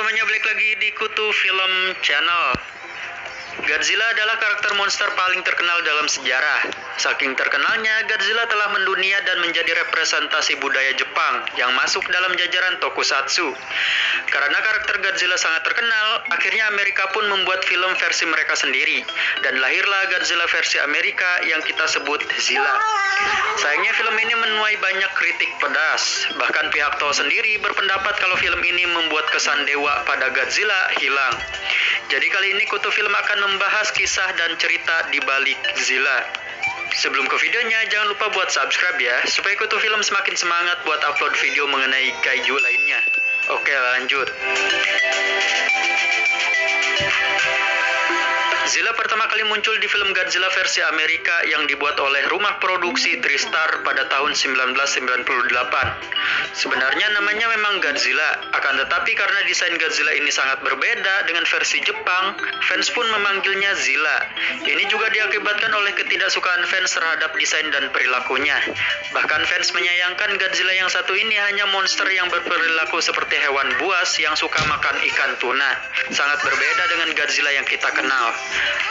semuanya, balik lagi di Kutu Film Channel. Godzilla adalah karakter monster paling terkenal dalam sejarah. Saking terkenalnya, Godzilla telah mendunia dan menjadi representasi budaya Jepang yang masuk dalam jajaran tokusatsu. Karena karakter Godzilla sangat terkenal, akhirnya Amerika pun membuat film versi mereka sendiri. Dan lahirlah Godzilla versi Amerika yang kita sebut Zilla. Sayangnya film ini menuai banyak kritik pedas. Bahkan pihak Toho sendiri berpendapat kalau film ini membuat kesan dewa pada Godzilla hilang. Jadi kali ini Kutu Film akan membahas kisah dan cerita di balik Zilla. Sebelum ke videonya, jangan lupa buat subscribe ya, supaya Kutu Film semakin semangat buat upload video mengenai kaiju lainnya. Oke, lanjut. Zilla pertama kali muncul di film Godzilla versi Amerika yang dibuat oleh rumah produksi TriStar pada tahun 1998. Sebenarnya namanya memang Godzilla, akan tetapi karena desain Godzilla ini sangat berbeda dengan versi Jepang, fans pun memanggilnya Zilla. Ini juga diakibatkan oleh ketidaksukaan fans terhadap desain dan perilakunya. Bahkan fans menyayangkan Godzilla yang satu ini hanya monster yang berperilaku seperti hewan buas yang suka makan ikan tuna. Sangat berbeda dengan Godzilla yang kita kenal.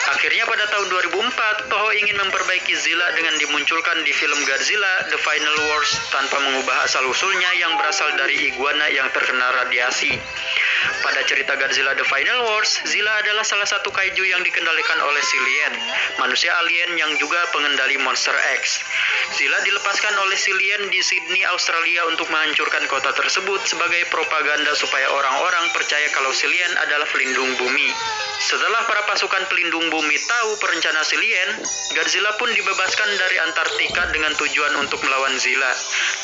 Akhirnya pada tahun 2004, Toho ingin memperbaiki Zilla dengan dimunculkan di film Godzilla The Final Wars tanpa mengubah asal-usulnya yang berasal dari iguana yang terkena radiasi. Pada cerita Godzilla The Final Wars, Zilla adalah salah satu kaiju yang dikendalikan oleh Sylien, manusia alien yang juga pengendali Monster X. Zilla dilepaskan oleh Sylien di Sydney, Australia untuk menghancurkan kota tersebut sebagai propaganda supaya orang-orang percaya kalau Sylien adalah pelindung bumi. Setelah para pasukan pelindung bumi tahu perencana Sylien, Godzilla pun dibebaskan dari Antartika dengan tujuan untuk melawan Zilla.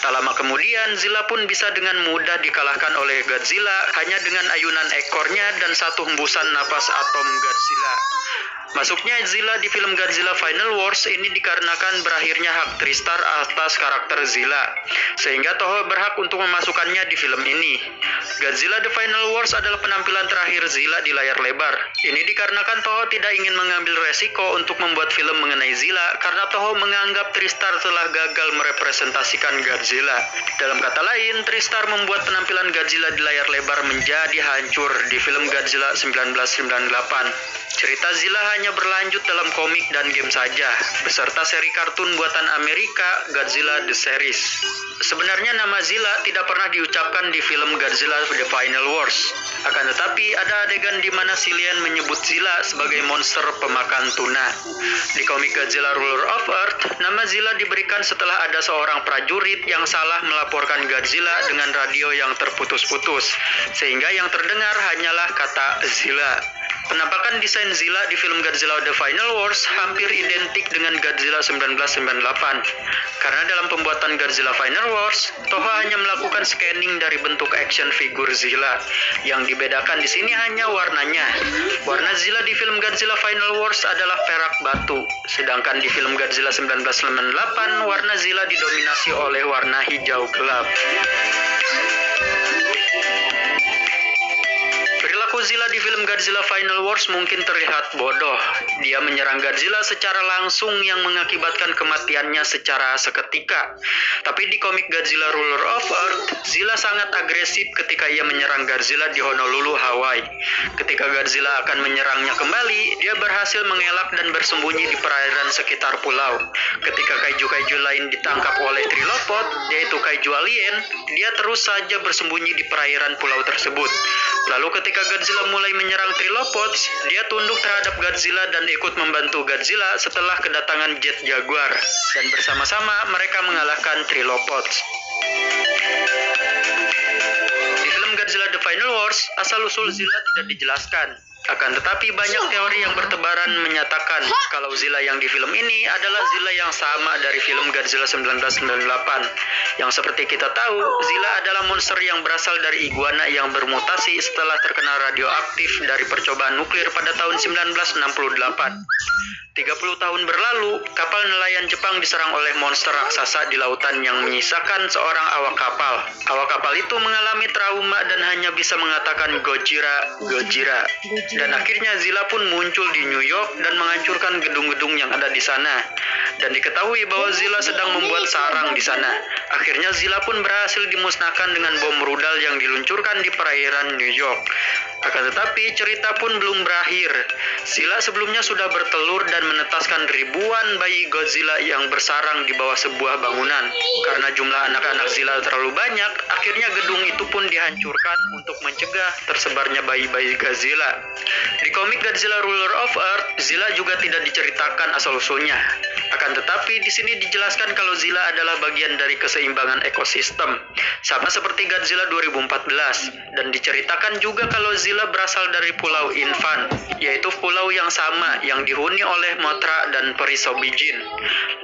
Tak lama kemudian, Zilla pun bisa dengan mudah dikalahkan oleh Godzilla hanya dengan ayunan ekornya dan satu hembusan napas atom Godzilla. Masuknya Zilla di film Godzilla Final Wars ini dikarenakan berakhirnya hak TriStar atas karakter Zilla, sehingga Toho berhak untuk memasukkannya di film ini. Godzilla The Final Wars adalah penampilan terakhir Zilla di layar lebar. Ini dikarenakan Toho tidak ingin mengambil resiko untuk membuat film mengenai Zilla karena Toho menganggap TriStar telah gagal merepresentasikan Godzilla. Dalam kata lain, TriStar membuat penampilan Godzilla di layar lebar menjadi hancur di film Godzilla 1998. Cerita Zilla hanya berlanjut dalam komik dan game saja, beserta seri kartun buatan Amerika, Godzilla The Series. Sebenarnya nama Zilla tidak pernah diucapkan di film Godzilla The Final Wars. Akan tetapi ada adegan di mana Sylien menyebut Zilla sebagai monster pemakan tuna. Di komik Godzilla Ruler of Earth, nama Zilla diberikan setelah ada seorang prajurit yang salah melaporkan Godzilla dengan radio yang terputus-putus, sehingga yang terdengar hanyalah kata Zilla. Penampakan desain Zilla di film Godzilla The Final Wars hampir identik dengan Godzilla 1998. Karena dalam pembuatan Godzilla Final Wars, Toho hanya melakukan scanning dari bentuk action figur Zilla. Yang dibedakan di sini hanya warnanya. Warna Zilla di film Godzilla Final Wars adalah perak batu, sedangkan di film Godzilla 1998 warna Zilla didominasi oleh warna hijau gelap. Zilla di film Godzilla Final Wars mungkin terlihat bodoh. Dia menyerang Godzilla secara langsung yang mengakibatkan kematiannya secara seketika. Tapi di komik Godzilla Ruler of Earth, Zilla sangat agresif ketika ia menyerang Godzilla di Honolulu, Hawaii. Ketika Godzilla akan menyerangnya kembali, dia berhasil mengelak dan bersembunyi di perairan sekitar pulau. Ketika kaiju-kaiju lain ditangkap oleh Trilopod, yaitu kaiju alien, dia terus saja bersembunyi di perairan pulau tersebut. Lalu ketika Godzilla mulai menyerang Trilopods, dia tunduk terhadap Godzilla dan ikut membantu Godzilla setelah kedatangan jet Jaguar, dan bersama-sama mereka mengalahkan Trilopods. Di film Godzilla The Final Wars, asal-usul Zilla tidak dijelaskan. Akan tetapi banyak teori yang bertebaran menyatakan kalau Zilla yang di film ini adalah Zilla yang sama dari film Godzilla 1998. Yang seperti kita tahu, Zilla adalah monster yang berasal dari iguana yang bermutasi setelah terkena radioaktif dari percobaan nuklir pada tahun 1968. 30 tahun berlalu, kapal nelayan Jepang diserang oleh monster raksasa di lautan yang menyisakan seorang awak kapal. Awak kapal itu mengalami trauma dan hanya bisa mengatakan Gojira, Gojira. Dan akhirnya Zilla pun muncul di New York dan menghancurkan gedung-gedung yang ada di sana. Dan diketahui bahwa Zilla sedang membuat sarang di sana. Akhirnya Zilla pun berhasil dimusnahkan dengan bom rudal yang diluncurkan di perairan New York. Akan tetapi cerita pun belum berakhir. Zilla sebelumnya sudah bertelur dan menetaskan ribuan bayi Godzilla yang bersarang di bawah sebuah bangunan. Karena jumlah anak-anak Zilla terlalu banyak, akhirnya gedung itu pun dihancurkan untuk mencegah tersebarnya bayi-bayi Godzilla. Di komik Godzilla Ruler of Earth, Zilla juga tidak diceritakan asal-usulnya. Akan tetapi di sini dijelaskan kalau Zilla adalah bagian dari keseimbangan ekosistem, sama seperti Godzilla 2014. Dan diceritakan juga kalau Zilla berasal dari Pulau Infant, yaitu pulau yang sama yang dihuni oleh Mothra dan peri Sobijin.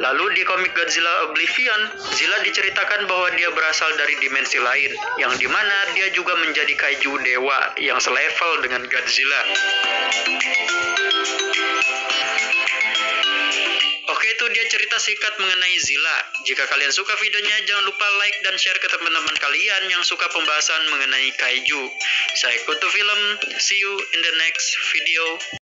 Lalu di komik Godzilla Oblivion, Zilla diceritakan bahwa dia berasal dari dimensi lain, yang dimana dia juga menjadi kaiju dewa yang selevel dengan Godzilla. Oke, itu dia cerita singkat mengenai Zilla. Jika kalian suka videonya, jangan lupa like dan share ke teman-teman kalian yang suka pembahasan mengenai kaiju. Saya Kutu Film, see you in the next video.